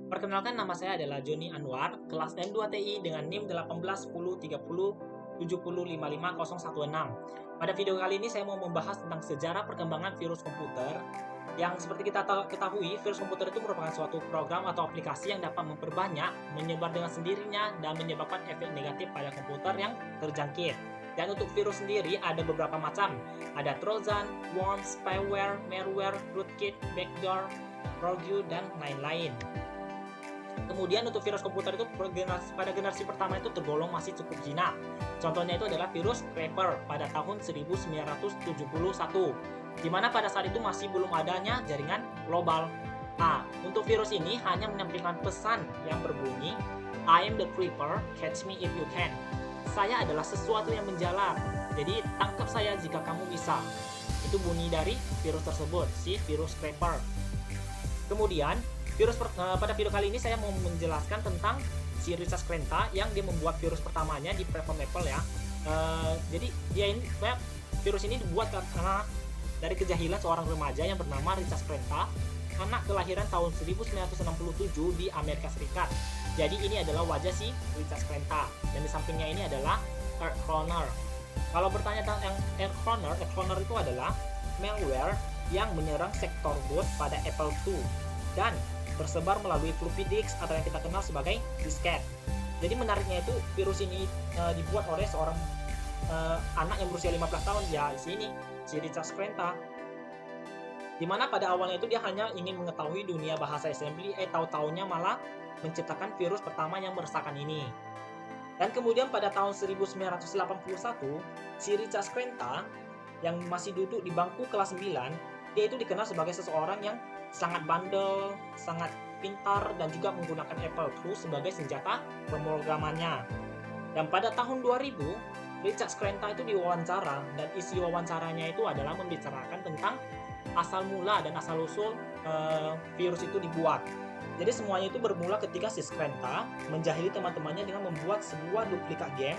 Perkenalkan, nama saya adalah Joni Anwar, kelas M2TI dengan NIM 18103070550116. Pada video kali ini saya mau membahas tentang sejarah perkembangan virus komputer. Yang seperti kita ketahui, virus komputer itu merupakan suatu program atau aplikasi yang dapat memperbanyak, menyebar dengan sendirinya, dan menyebabkan efek negatif pada komputer yang terjangkit. Dan untuk virus sendiri ada beberapa macam. Ada Trojan, worm, spyware, malware, rootkit, backdoor, rogue, dan lain-lain. Kemudian untuk virus komputer itu pada generasi pertama itu tergolong masih cukup hina. Contohnya itu adalah virus Creeper pada tahun 1971, di mana pada saat itu masih belum adanya jaringan global. Nah, untuk virus ini hanya menampilkan pesan yang berbunyi, I am the Creeper, catch me if you can. Saya adalah sesuatu yang menjalar, jadi tangkap saya jika kamu bisa. Itu bunyi dari virus tersebut, si virus Creeper. Kemudian, pada video kali ini saya mau menjelaskan tentang si Richard Skrenta yang dia membuat virus pertamanya di platform Apple ya. Jadi dia ini virus ini dibuat karena dari kejahilan seorang remaja yang bernama Richard Skrenta, anak kelahiran tahun 1967 di Amerika Serikat. Jadi ini adalah wajah si Richard Skrenta, dan di sampingnya ini adalah Earth Cloner. Kalau bertanya tentang Earth Cloner itu adalah malware yang menyerang sektor bus pada Apple II dan tersebar melalui floppy disk atau yang kita kenal sebagai disket. Jadi menariknya itu virus ini dibuat oleh seorang anak yang berusia 15 tahun, ya sini si Richard Skrenta. Dimana pada awalnya itu dia hanya ingin mengetahui dunia bahasa assembly, tahu-taunya malah menciptakan virus pertama yang meresahkan ini. Dan kemudian pada tahun 1981, si Richard Skrenta yang masih duduk di bangku kelas 9, dia itu dikenal sebagai seseorang yang sangat bandel, sangat pintar, dan juga menggunakan Apple II sebagai senjata pemrogramannya. Dan pada tahun 2000, Richard Skrenta itu diwawancara, dan isi wawancaranya itu adalah membicarakan tentang asal mula dan asal usul virus itu dibuat. Jadi semuanya itu bermula ketika si Skrenta menjahili teman-temannya dengan membuat sebuah duplikat game,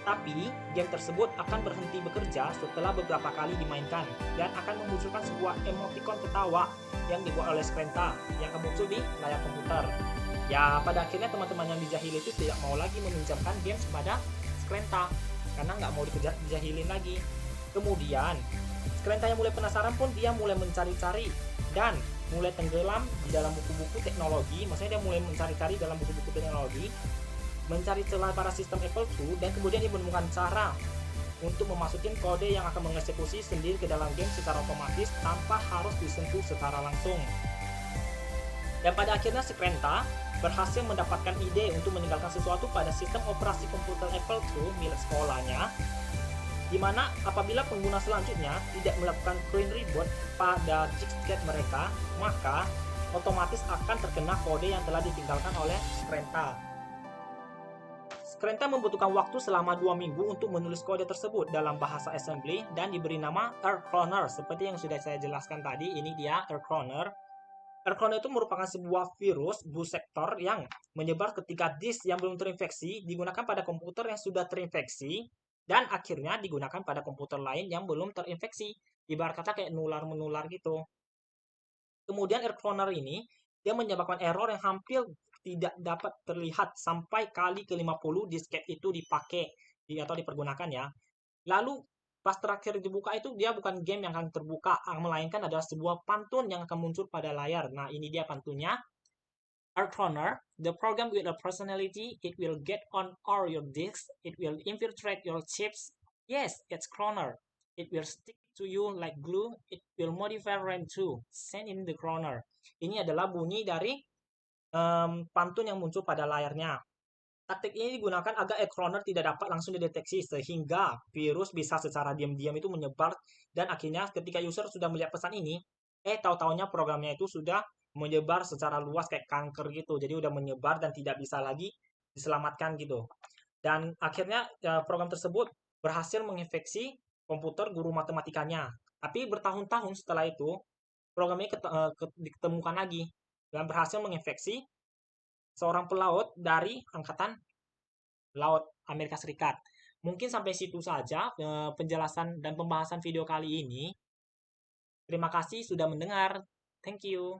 tapi game tersebut akan berhenti bekerja setelah beberapa kali dimainkan dan akan memunculkan sebuah emoticon ketawa yang dibuat oleh Skrenta yang akan muncul di layar komputer. Ya, pada akhirnya teman-teman yang dijahili itu tidak mau lagi meminjamkan game kepada Skrenta karena nggak mau dijahilin lagi. Kemudian Skrenta yang mulai penasaran pun dia mulai mencari-cari dan mulai tenggelam di dalam buku-buku teknologi. Maksudnya dia mulai mencari-cari dalam buku-buku teknologi, mencari celah pada sistem Apple II, dan kemudian dia menemukan cara untuk memasukin kode yang akan mengeksekusi sendiri ke dalam game secara otomatis tanpa harus disentuh secara langsung. Dan pada akhirnya Skrenta berhasil mendapatkan ide untuk meninggalkan sesuatu pada sistem operasi komputer Apple II milik sekolahnya, di mana apabila pengguna selanjutnya tidak melakukan clean reboot pada disket mereka, maka otomatis akan terkena kode yang telah ditinggalkan oleh Skrenta. Skrenta membutuhkan waktu selama 2 minggu untuk menulis kode tersebut dalam bahasa assembly dan diberi nama Earth Cloner. Seperti yang sudah saya jelaskan tadi, ini dia Earth Cloner. Earth Cloner itu merupakan sebuah virus bus sektor yang menyebar ketika disk yang belum terinfeksi digunakan pada komputer yang sudah terinfeksi dan akhirnya digunakan pada komputer lain yang belum terinfeksi. Ibarat kata kayak nular-menular gitu. Kemudian Earth Cloner ini dia menyebabkan error yang hampir tidak dapat terlihat sampai kali ke-50 disket itu dipakai atau dipergunakan ya. Lalu pas terakhir dibuka itu dia bukan game yang akan terbuka, melainkan adalah sebuah pantun yang akan muncul pada layar. Nah, ini dia pantunnya. Earth Cloner, the program with a personality, it will get on all your disks, it will infiltrate your chips. Yes, it's Cloner. It will stick to you like glue, it will modify RAM too. Send in the Cloner. Ini adalah bunyi dari pantun yang muncul pada layarnya. Taktik ini digunakan agar Cloner tidak dapat langsung dideteksi sehingga virus bisa secara diam-diam itu menyebar, dan akhirnya ketika user sudah melihat pesan ini, tahu-taunya programnya itu sudah menyebar secara luas kayak kanker gitu. Jadi udah menyebar dan tidak bisa lagi diselamatkan gitu. Dan akhirnya program tersebut berhasil menginfeksi komputer guru matematikanya. Tapi bertahun-tahun setelah itu, program ini ditemukan lagi dan berhasil menginfeksi seorang pelaut dari Angkatan Laut Amerika Serikat. Mungkin sampai situ saja penjelasan dan pembahasan video kali ini. Terima kasih sudah mendengar. Thank you.